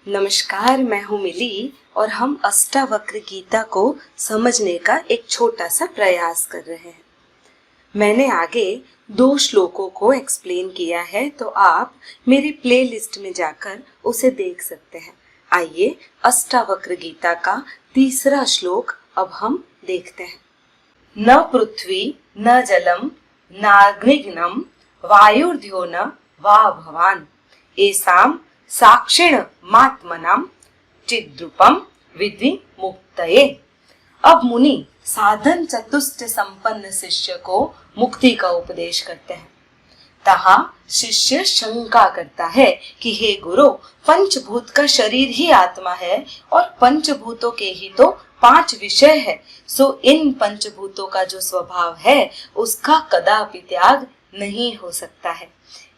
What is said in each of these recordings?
नमस्कार, मैं हूँ मिली और हम अष्टावक्र गीता को समझने का एक छोटा सा प्रयास कर रहे हैं। मैंने आगे 2 श्लोकों को एक्सप्लेन किया है, तो आप मेरी प्लेलिस्ट में जाकर उसे देख सकते हैं। आइए अष्टावक्र गीता का 3रा श्लोक अब हम देखते हैं। न पृथ्वी न जलम नाग्निघ्नं वायुर्ध्यो न वा भवान एसाम साक्षिण मात्मनाम चिद्रूपम विद्धि मुक्तये। अब मुनि साधन चतुष्ट संपन्न शिष्य को मुक्ति का उपदेश करते हैं। तहा शिष्य शंका करता है कि हे गुरु, पंचभूत का शरीर ही आत्मा है और पंचभूतों के ही तो 5 विषय है, सो इन पंचभूतों का जो स्वभाव है उसका कदापि त्याग नहीं हो सकता है,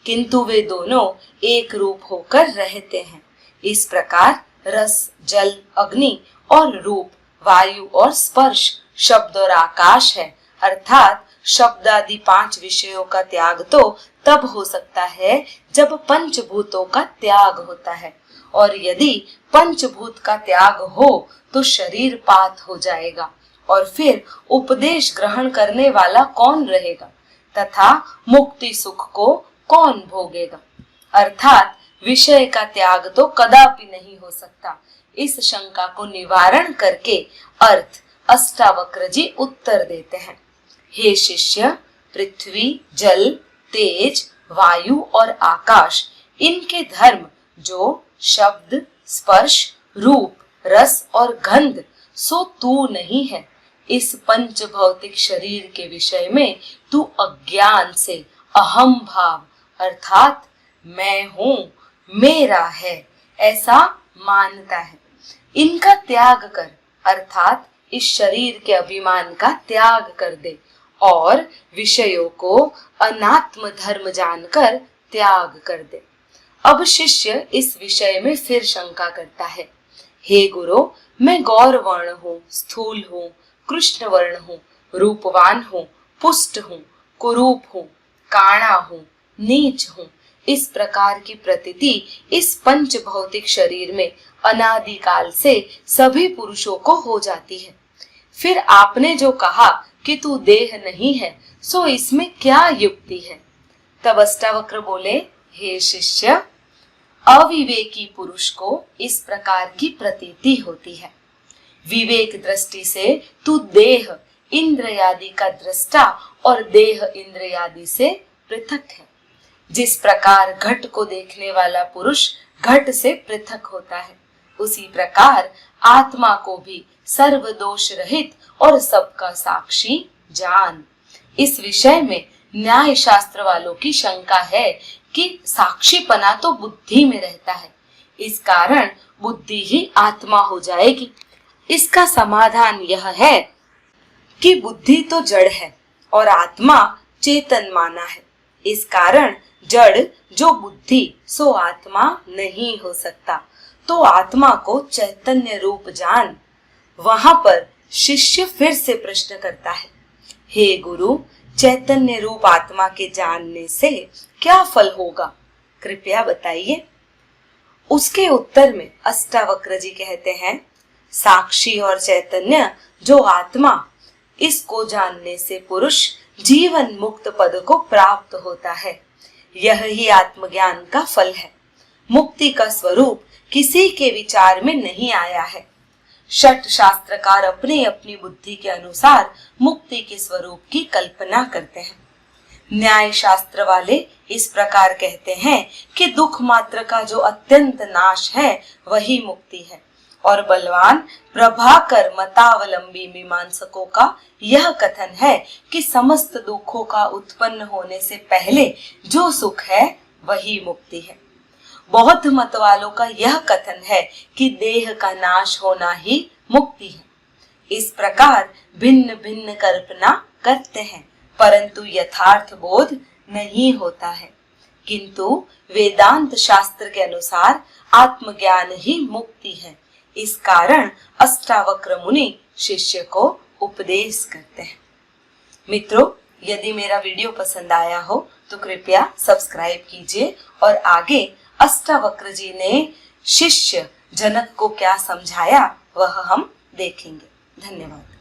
किंतु वे दोनों एक रूप होकर रहते हैं। इस प्रकार रस, जल, अग्नि और रूप, वायु और स्पर्श, शब्द और आकाश है। अर्थात शब्द आदि 5 विषयों का त्याग तो तब हो सकता है जब पंचभूतों का त्याग होता है, और यदि पंचभूत का त्याग हो तो शरीर पात हो जाएगा और फिर उपदेश ग्रहण करने वाला कौन रहेगा तथा मुक्ति सुख को कौन भोगेगा। अर्थात विषय का त्याग तो कदापि नहीं हो सकता। इस शंका को निवारण करके अर्थ अष्टावक्र जी उत्तर देते हैं। हे शिष्य, पृथ्वी, जल, तेज, वायु और आकाश, इनके धर्म जो शब्द, स्पर्श, रूप, रस और गंध, सो तू नहीं है। इस पंच भौतिक शरीर के विषय में तू अज्ञान से अहम भाव अर्थात मैं हूँ, मेरा है, ऐसा मानता है। इनका त्याग कर, अर्थात इस शरीर के अभिमान का त्याग कर दे और विषयों को अनात्म धर्म जानकर त्याग कर दे। अब शिष्य इस विषय में फिर शंका करता है। हे गुरु, मैं गौर वर्ण हूँ, स्थूल हूँ, कृष्ण वर्ण हूँ, रूपवान हूँ, पुष्ट हूँ, कुरूप हूँ, काणा हूँ, नीच हूँ। इस प्रकार की प्रतीति इस पंच भौतिक शरीर में अनादिकाल से सभी पुरुषों को हो जाती है। फिर आपने जो कहा कि तू देह नहीं है, सो इसमें क्या युक्ति है? तब अष्टावक्र बोले, हे शिष्य, अविवेकी पुरुष को इस प्रकार की प्रतीति होती है। विवेक दृष्टि से तू देह इंद्रियादि का दृष्टा और देह इंद्रियादि से पृथक है। जिस प्रकार घट को देखने वाला पुरुष घट से पृथक होता है, उसी प्रकार आत्मा को भी सर्व दोष रहित और सबका साक्षी जान। इस विषय में न्याय शास्त्र वालों की शंका है कि साक्षीपना तो बुद्धि में रहता है, इस कारण बुद्धि ही आत्मा हो जाएगी। इसका समाधान यह है कि बुद्धि तो जड़ है और आत्मा चेतन माना है, इस कारण जड़ जो बुद्धि सो आत्मा नहीं हो सकता। तो आत्मा को चैतन्य रूप जान। वहां पर शिष्य फिर से प्रश्न करता है, हे गुरु, चैतन्य रूप आत्मा के जानने से क्या फल होगा, कृपया बताइए। उसके उत्तर में अष्टावक्र जी कहते हैं, साक्षी और चैतन्य जो आत्मा, इसको जानने से पुरुष जीवन मुक्त पद को प्राप्त होता है। यह ही आत्मज्ञान का फल है। मुक्ति का स्वरूप किसी के विचार में नहीं आया है। षट शास्त्रकार अपनी अपनी बुद्धि के अनुसार मुक्ति के स्वरूप की कल्पना करते हैं। न्याय शास्त्र वाले इस प्रकार कहते हैं कि दुख मात्र का जो अत्यंत नाश है वही मुक्ति है, और बलवान प्रभाकर मतावलंबी मीमांसकों का यह कथन है कि समस्त दुखों का उत्पन्न होने से पहले जो सुख है वही मुक्ति है। बौद्ध मत वालों का यह कथन है कि देह का नाश होना ही मुक्ति है। इस प्रकार भिन्न भिन्न कल्पना करते हैं, परंतु यथार्थ बोध नहीं होता है। किंतु वेदांत शास्त्र के अनुसार आत्मज्ञान ही मुक्ति है। इस कारण अष्टावक्र मुनि शिष्य को उपदेश करते हैं। मित्रों, यदि मेरा वीडियो पसंद आया हो तो कृपया सब्सक्राइब कीजिए और आगे अष्टावक्र जी ने शिष्य जनक को क्या समझाया वह हम देखेंगे। धन्यवाद।